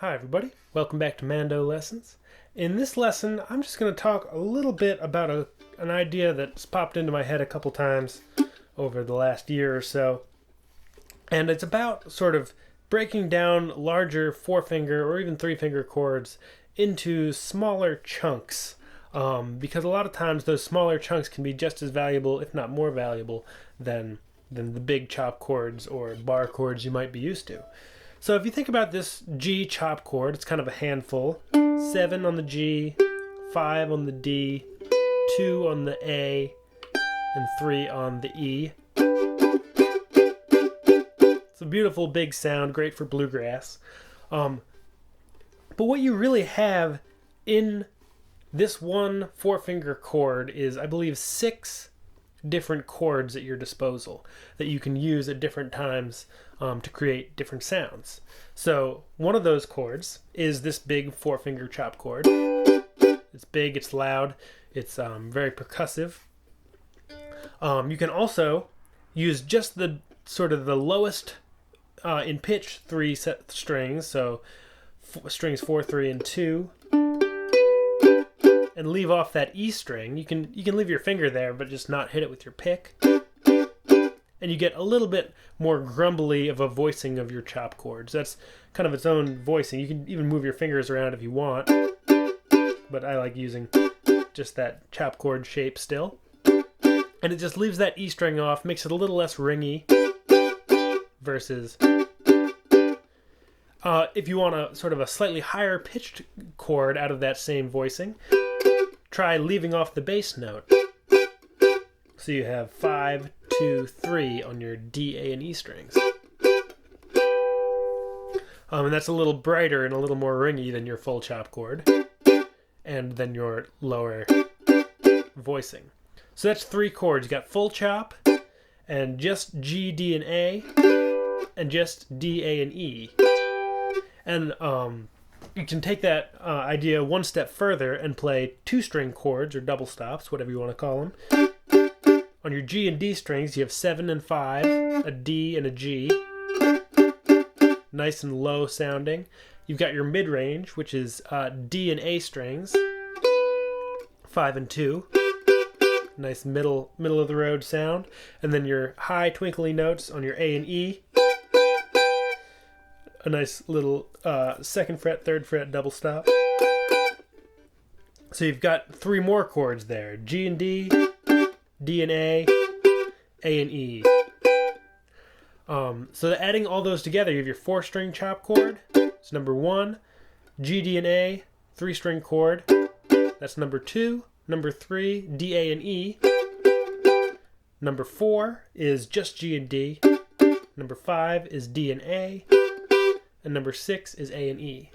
Hi everybody, welcome back to Mando Lessons. In this lesson, I'm just going to talk a little bit about an idea that's popped into my head a couple times over the last year or so. And it's about sort of breaking down larger four-finger or even three-finger chords into smaller chunks. Because a lot of times those smaller chunks can be just as valuable, if not more valuable, than the big chop chords or bar chords you might be used to. So if you think about this G chop chord, it's kind of a handful. 7 on the G, 5 on the D, 2 on the A, and 3 on the E. It's a beautiful big sound, great for bluegrass. But what you really have in this one four-finger chord is, I believe, 6 different chords at your disposal that you can use at different times to create different sounds. So one of those chords is this big four-finger chop chord. It's big, it's loud, it's very percussive. You can also use just the sort of the lowest in pitch 3 set strings, so strings 4, 3, and 2, and leave off that E string. You can leave your finger there, but just not hit it with your pick. And you get a little bit more grumbly of a voicing of your chop chords. That's kind of its own voicing. You can even move your fingers around if you want, but I like using just that chop chord shape still. And it just leaves that E string off, makes it a little less ringy, versus if you want a sort of a slightly higher pitched chord out of that same voicing, try leaving off the bass note. So you have 5, 2, 3 on your D, A, and E strings. And that's a little brighter and a little more ringy than your full chop chord, and then your lower voicing. So that's 3 chords. You got full chop, and just G, D, and A, and just D, A, and E. And you can take that idea one step further and play 2-string chords, or double stops, whatever you want to call them. On your G and D strings, you have 7 and 5, a D and a G. Nice and low sounding. You've got your mid-range, which is D and A strings, 5 and 2. Nice middle of the road sound. And then your high twinkly notes on your A and E. A nice little 2nd fret, 3rd fret double stop. So you've got 3 more chords there. G and D, D and A and E. So adding all those together, you have your 4-string chop chord. It's number 1. G, D, and A, 3-string chord. That's number 2. Number 3, D, A, and E. Number 4 is just G and D. Number 5 is D and A. And number 6 is A and E.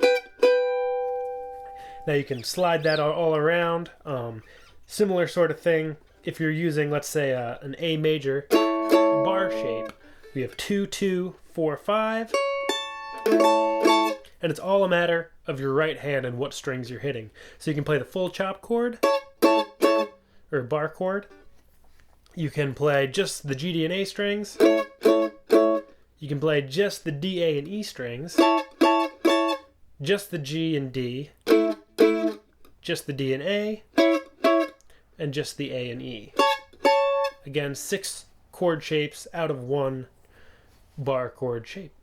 Now you can slide that all around. Similar sort of thing if you're using, let's say, an A major bar shape. We have 2, 2, 4, 5. And it's all a matter of your right hand and what strings you're hitting. So you can play the full chop chord, or bar chord. You can play just the G, D, and A strings. You can play just the D, A, and E strings, just the G and D, just the D and A, and just the A and E. Again, 6 chord shapes out of 1 bar chord shape.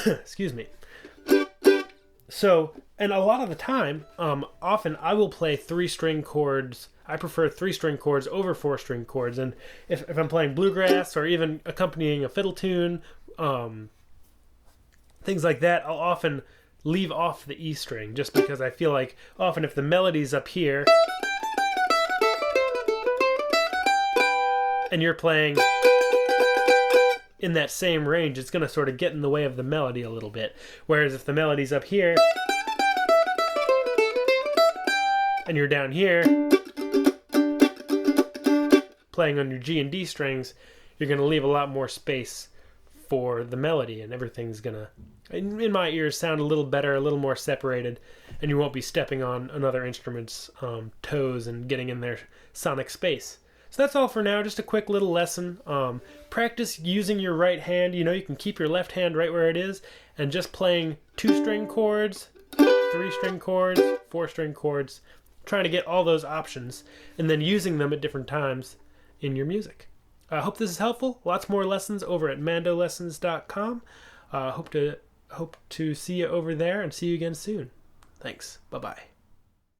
Excuse me. So, and a lot of the time, often I will play 3-string chords. I prefer 3-string chords over 4-string chords. And if I'm playing bluegrass or even accompanying a fiddle tune, things like that, I'll often leave off the E string just because I feel like often if the melody's up here and you're playing in that same range, it's going to sort of get in the way of the melody a little bit. Whereas if the melody's up here and you're down here playing on your G and D strings, you're going to leave a lot more space for the melody, and everything's going to, in my ears, sound a little better, a little more separated, and you won't be stepping on another instrument's toes and getting in their sonic space. So that's all for now. Just a quick little lesson. Practice using your right hand. You know, you can keep your left hand right where it is and just playing 2-string chords, 3-string chords, 4-string chords, trying to get all those options and then using them at different times in your music. I hope this is helpful. Lots more lessons over at mandolessons.com. Hope to see you over there and see you again soon. Thanks. Bye-bye.